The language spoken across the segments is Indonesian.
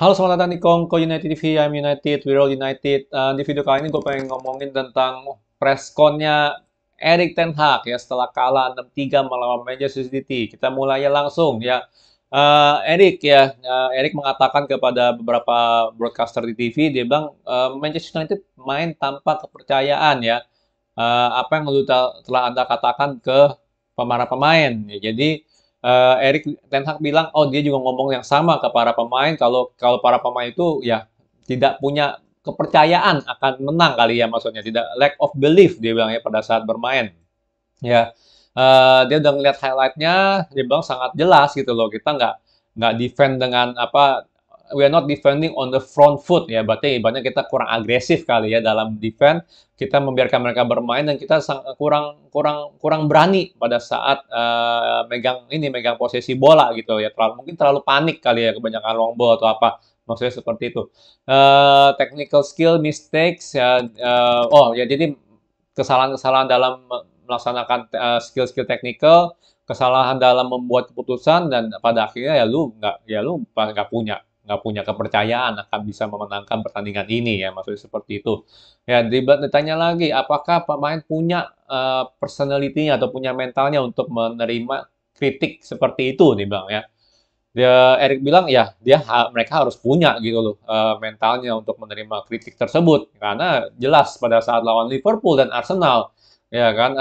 Halo, selamat datang di Kongko United TV. I'm United, we're all United. Di video kali ini gue pengen ngomongin tentang pressconnya Erik ten Hag ya setelah kalah 6-3 melawan Manchester City. Kita mulai aja langsung ya. Erik mengatakan kepada beberapa broadcaster di TV, dia bilang Manchester United main tanpa kepercayaan ya. Apa yang telah Anda katakan ke para pemain. Ya, jadi Erik ten Hag bilang, oh dia juga ngomong yang sama ke para pemain kalau kalau para pemain itu ya tidak punya kepercayaan akan menang kali ya maksudnya tidak lack of belief dia bilang ya pada saat bermain ya. Dia udah ngeliat highlightnya, dia bilang sangat jelas gitu loh, kita nggak defend dengan apa, we are not defending on the front foot ya, berarti ibaratnya kita kurang agresif kali ya dalam defend, kita membiarkan mereka bermain dan kita kurang kurang kurang berani pada saat megang posisi bola gitu ya, mungkin terlalu panik kali ya, kebanyakan long ball atau apa, maksudnya seperti itu. Technical skill mistakes ya, oh ya, jadi kesalahan-kesalahan dalam melaksanakan skill-skill teknikal, kesalahan dalam membuat keputusan, dan pada akhirnya ya lu nggak punya kepercayaan akan bisa memenangkan pertandingan ini ya, maksudnya seperti itu. Ya, ditanya lagi apakah pemain punya personality-nya atau punya mentalnya untuk menerima kritik seperti itu nih Bang ya. Erik bilang ya mereka harus punya gitu loh mentalnya untuk menerima kritik tersebut, karena jelas pada saat lawan Liverpool dan Arsenal ya kan,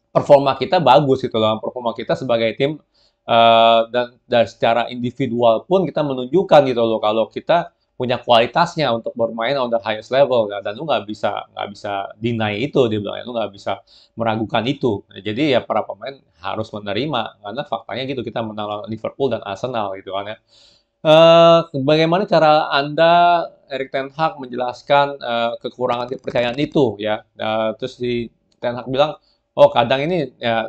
performa kita bagus gitu loh, performa kita sebagai tim, dan secara individual pun kita menunjukkan gitu loh kalau kita punya kualitasnya untuk bermain on the highest level kan, dan lu nggak bisa deny itu, dia bilang ya, lu nggak bisa meragukan itu. Nah, jadi ya para pemain harus menerima karena faktanya gitu, kita menang lawan Liverpool dan Arsenal gitu kan ya. Bagaimana cara Anda, Erik ten Hag, menjelaskan kekurangan kepercayaan itu ya? Terus si ten Hag bilang, oh kadang ini ya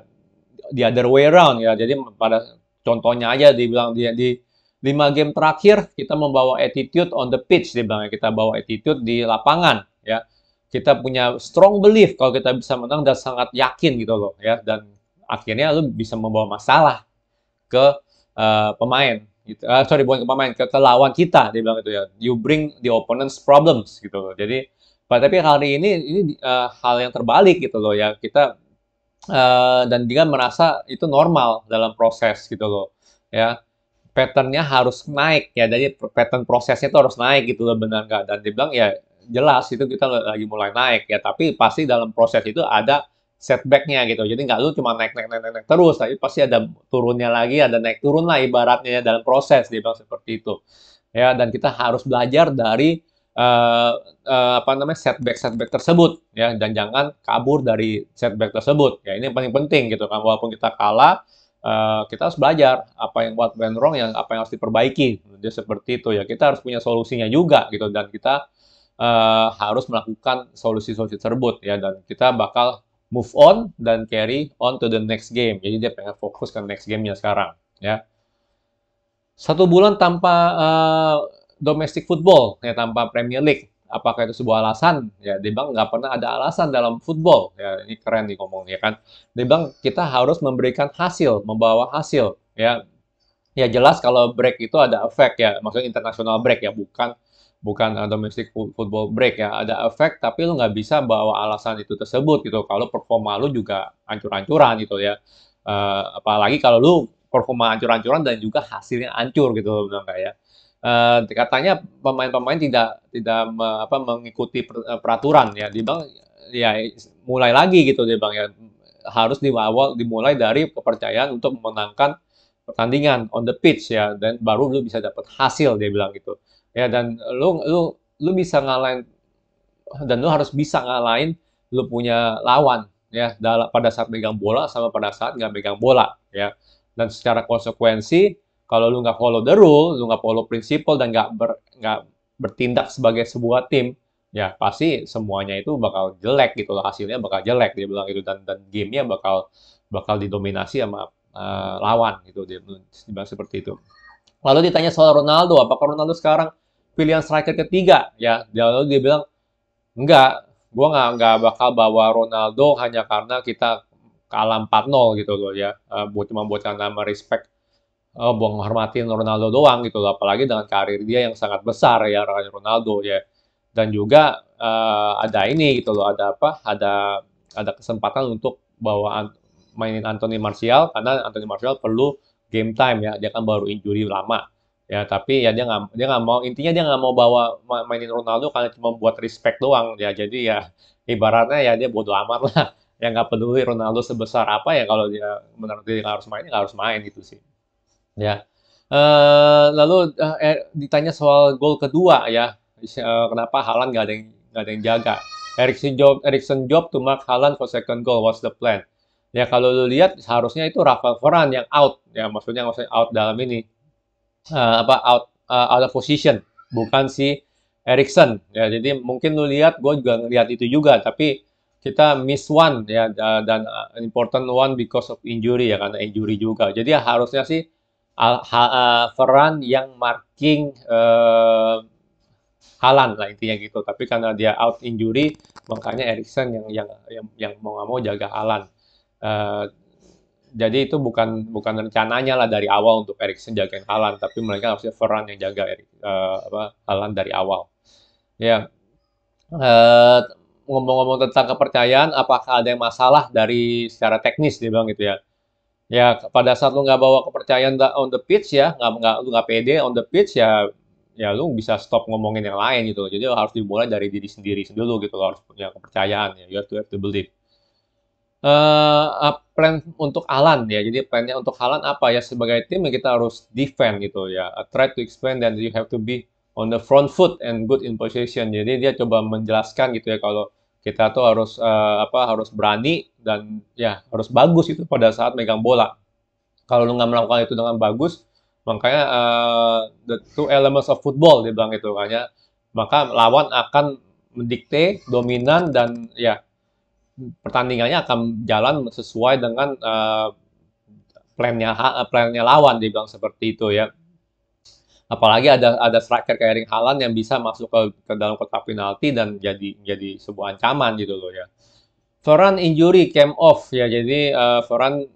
the other way around ya. Jadi pada contohnya aja dibilang dia di 5 game terakhir kita membawa attitude on the pitch, dia bilang ya, kita bawa attitude di lapangan ya. Kita punya strong belief kalau kita bisa menang dan sangat yakin gitu loh ya, dan akhirnya lu bisa membawa masalah ke pemain gitu. Sorry, bukan ke pemain, ke lawan kita, dia bilang itu ya. You bring the opponent's problems gitu loh. Jadi tapi hari ini hal yang terbalik gitu loh ya. Kita dan dia merasa itu normal dalam proses gitu loh ya, patternnya harus naik ya, jadi pattern prosesnya itu harus naik gitu loh, benar nggak? Dan dia bilang ya jelas itu kita lagi mulai naik ya, tapi pasti dalam proses itu ada setbacknya gitu, jadi nggak lu cuma naik naik naik naik, naik terus, tapi pasti ada turunnya lagi, ada naik turun lah ibaratnya ya, dalam proses, dia bilang seperti itu ya. Dan kita harus belajar dari apa namanya, setback setback tersebut ya, dan jangan kabur dari setback tersebut ya, ini yang paling penting gitu kan. Walaupun kita kalah, kita harus belajar apa yang went wrong, yang apa yang harus diperbaiki. Dia seperti itu ya, kita harus punya solusinya juga gitu, dan kita harus melakukan solusi-solusi tersebut ya, dan kita bakal move on dan carry on to the next game. Jadi dia pengen fokus ke next game-nya sekarang ya. 1 bulan tanpa domestic football ya, tanpa Premier League, apakah itu sebuah alasan? Ya, dia bilang nggak pernah ada alasan dalam football ya, ini keren nih ngomongnya kan. Dia bilang kita harus memberikan hasil, membawa hasil ya. Ya jelas kalau break itu ada efek ya, maksudnya international break ya, bukan bukan domestic football break ya, ada efek, tapi lu nggak bisa bawa alasan itu tersebut gitu kalau performa lu juga ancur-ancuran gitu ya. Apalagi kalau lu performa ancur-ancuran dan juga hasilnya ancur gitu loh, bilang kayak katanya pemain-pemain tidak mengikuti peraturan ya, dia bilang ya mulai lagi gitu, dia bilang ya harus dimulai dari kepercayaan untuk memenangkan pertandingan on the pitch ya, dan baru lu bisa dapat hasil, dia bilang gitu ya. Dan lu bisa ngalahin, dan lu harus bisa ngalahin lu punya lawan ya, pada saat megang bola sama pada saat nggak megang bola ya. Dan secara konsekuensi, kalau lu nggak follow the rule, lu nggak follow prinsipal, dan nggak bertindak sebagai sebuah tim, ya pasti semuanya itu bakal jelek gitu loh, hasilnya bakal jelek, dia bilang gitu, dan gamenya bakal bakal didominasi sama lawan gitu, dia bilang seperti itu. Lalu ditanya soal Ronaldo, apakah Ronaldo sekarang pilihan striker ketiga ya? Lalu dia bilang enggak, gua nggak bakal bawa Ronaldo hanya karena kita kalah 4-0 gitu loh ya. Cuma buat karena respect menghormatin Ronaldo doang gitu loh, apalagi dengan karir dia yang sangat besar ya, Ronaldo ya. Dan juga ada ini gitu loh, ada apa? Ada kesempatan untuk mainin Anthony Martial karena Anthony Martial perlu game time ya, dia kan baru injury lama. Ya, tapi ya dia nggak mau intinya dia nggak mau mainin Ronaldo karena cuma buat respect doang ya. Jadi ya ibaratnya ya dia bodo amat lah. Ya nggak peduli Ronaldo sebesar apa ya kalau dia menurut dia nggak harus main, ya nggak harus main gitu sih. Ya. Lalu ditanya soal gol kedua ya, kenapa Haaland nggak ada yang jaga? Eriksen job to mark Haaland for second goal. What's the plan? Ya kalau lu lihat seharusnya itu Rafael Varane yang out ya, maksudnya out dalam ini out of position, bukan si Eriksen ya. Jadi mungkin lu lihat, gue juga ngelihat itu juga, tapi kita miss one ya, dan important one because of injury ya, karena injury juga. Jadi harusnya sih Varane yang marking Haaland lah intinya gitu. Tapi karena dia out injury, makanya Eriksen yang mau nggak mau jaga Haaland. Eh, jadi itu bukan bukan rencananya lah dari awal untuk Eriksen jagain Haaland, tapi mereka harusnya Varane yang jaga Haaland dari awal. Ya, eh, ngomong-ngomong tentang kepercayaan, apakah ada yang masalah dari secara teknis dia bilang gitu ya? Ya, pada saat lu nggak bawa kepercayaan on the pitch ya, lu nggak pede on the pitch ya, ya lu bisa stop ngomongin yang lain gitu. Jadi harus dimulai dari diri sendiri dulu gitu, lo harus punya kepercayaan ya. You have to believe. Plan untuk Haaland ya. Jadi plannya untuk Haaland apa ya? Sebagai tim ya kita harus defend gitu ya. Try to explain that you have to be on the front foot and good in possession. Jadi dia coba menjelaskan gitu ya kalau kita tuh harus berani dan ya harus bagus itu pada saat megang bola. Kalau lu nggak melakukan itu dengan bagus, makanya the two elements of football dia bilang itu makanya maka lawan akan mendikte dominan dan ya pertandingannya akan jalan sesuai dengan plannya lawan dia bilang seperti itu ya. Apalagi ada striker kayak Erling Haaland yang bisa masuk ke dalam kotak penalti dan jadi sebuah ancaman gitu loh ya. Varane injury came off ya, jadi Varane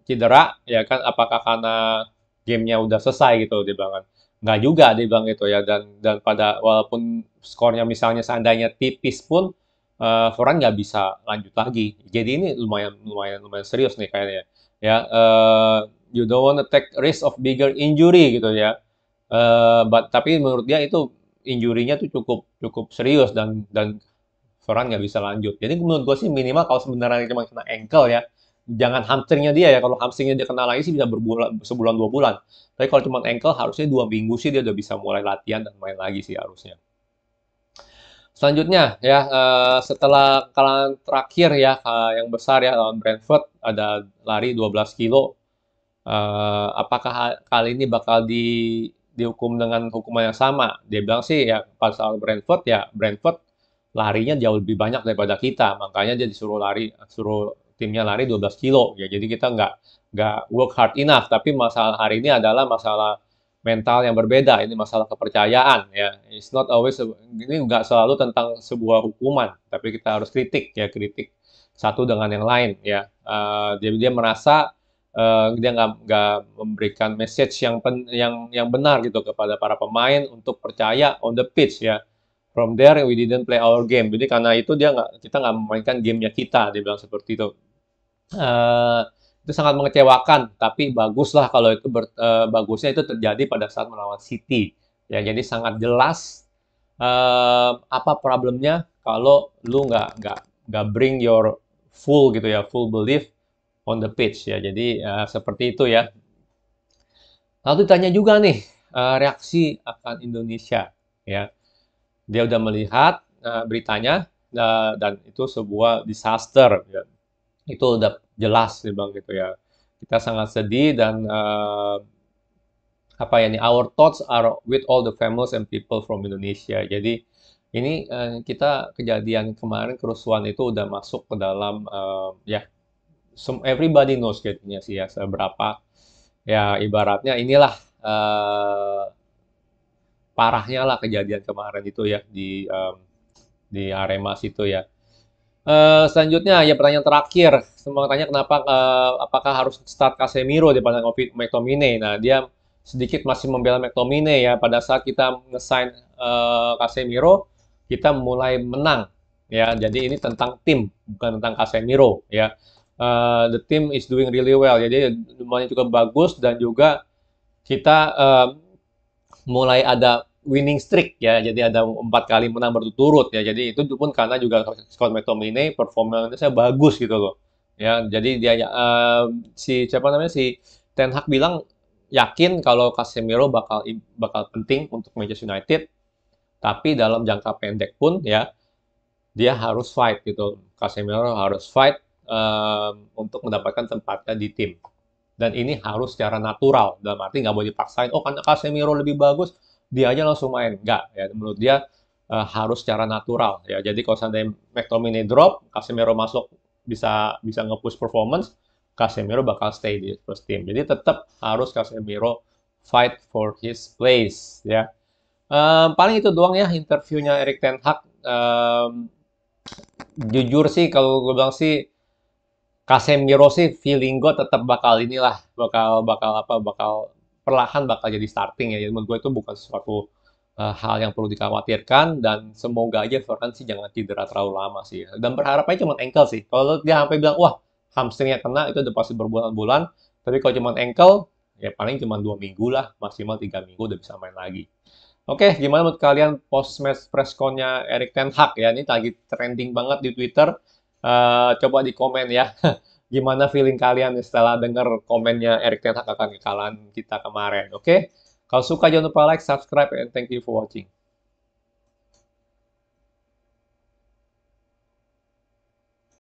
cedera ya kan, apakah karena gamenya udah selesai gitu dia bilang kan. Nggak juga dia bilang gitu ya, dan pada walaupun skornya misalnya seandainya tipis pun Varane nggak bisa lanjut lagi. Jadi ini lumayan lumayan lumayan serius nih kayaknya ya. You don't want to take risk of bigger injury gitu ya. Tapi menurut dia itu injurinya tuh cukup cukup serius dan Varane nggak bisa lanjut. Jadi menurut gue sih minimal kalau sebenarnya cuma kena ankle ya, jangan hamstringnya dia ya. Kalau hamstringnya dia kena lagi sih bisa sebulan 2 bulan. Tapi kalau cuma ankle harusnya 2 minggu sih dia udah bisa mulai latihan dan main lagi sih harusnya. Selanjutnya ya, setelah kekalahan terakhir ya, yang besar ya lawan Brentford, ada lari 12 kilo. Apakah kali ini bakal dihukum dengan hukuman yang sama? Dia bilang sih ya pas soal Brentford ya, Brentford larinya jauh lebih banyak daripada kita, makanya dia suruh timnya lari 12 kilo ya. Jadi kita nggak work hard enough, tapi masalah hari ini adalah masalah mental yang berbeda. Ini masalah kepercayaan ya. It's not always ini nggak selalu tentang sebuah hukuman, tapi kita harus kritik satu dengan yang lain ya. Dia merasa dia nggak memberikan message yang benar gitu kepada para pemain untuk percaya on the pitch ya. From there we didn't play our game. Jadi karena itu kita nggak memainkan gamenya kita, dia bilang seperti itu. Eh, itu sangat mengecewakan, tapi baguslah kalau bagusnya itu terjadi pada saat melawan City. Ya, jadi sangat jelas apa problemnya kalau lu nggak bring your full gitu ya, full belief on the pitch ya. Jadi seperti itu ya. Lalu ditanya juga nih reaksi akan Indonesia ya. Dia udah melihat beritanya dan itu sebuah disaster ya. Itu udah jelas dia bilang gitu ya. Kita sangat sedih dan apa ya nih, our thoughts are with all the families and people from Indonesia. Jadi ini kita kejadian kemarin kerusuhan itu udah masuk ke dalam ya everybody knows kayaknya sih ya seberapa ya ibaratnya inilah parahnya lah kejadian kemarin itu ya di Arema situ ya. Selanjutnya ya pertanyaan terakhir, semua tanya kenapa apakah harus start Casemiro daripada McTominay. Nah, dia sedikit masih membela McTominay ya. Pada saat kita nge-sign Casemiro, kita mulai menang ya. Jadi ini tentang tim, bukan tentang Casemiro ya. The team is doing really well. Jadi lumayan juga bagus dan juga kita mulai ada winning streak ya, jadi ada 4 kali menang berturut-turut ya, jadi itu pun karena juga Scott McTominay performanya bagus gitu loh ya, jadi dia si siapa namanya si Ten Hag bilang yakin kalau Casemiro bakal penting untuk Manchester United, tapi dalam jangka pendek pun ya dia harus fight gitu, Casemiro harus fight untuk mendapatkan tempatnya di tim. Dan ini harus secara natural, dalam arti nggak boleh dipaksain, oh karena Casemiro lebih bagus, dia aja langsung main. Nggak, ya. Menurut dia harus secara natural. Ya. Jadi kalau seandainya McTominay drop, Casemiro masuk bisa bisa nge-push performance, Casemiro bakal stay di first team. Jadi tetap harus Casemiro fight for his place. Ya. Paling itu doang ya interviewnya Erik Ten Hag. Jujur sih kalau gue bilang sih Casemiro sih feeling gue tetap bakal inilah, bakal perlahan bakal jadi starting ya. Jadi menurut gue itu bukan sesuatu hal yang perlu dikhawatirkan dan semoga aja Varane sih jangan cedera terlalu lama sih. Dan berharapnya cuma ankle sih. Kalau dia sampai bilang wah hamstringnya kena itu udah pasti berbulan-bulan. Tapi kalau cuma ankle ya paling cuma 2 minggu lah, maksimal 3 minggu udah bisa main lagi. Oke, gimana menurut kalian post-match press con-nya Erik Ten Hag ya? Ini lagi trending banget di Twitter. Coba di komen ya. Gimana feeling kalian setelah dengar komennya Erik Ten Hag akan kekalahan kita kemarin? Oke? Kalau suka jangan lupa like, subscribe, and thank you for watching.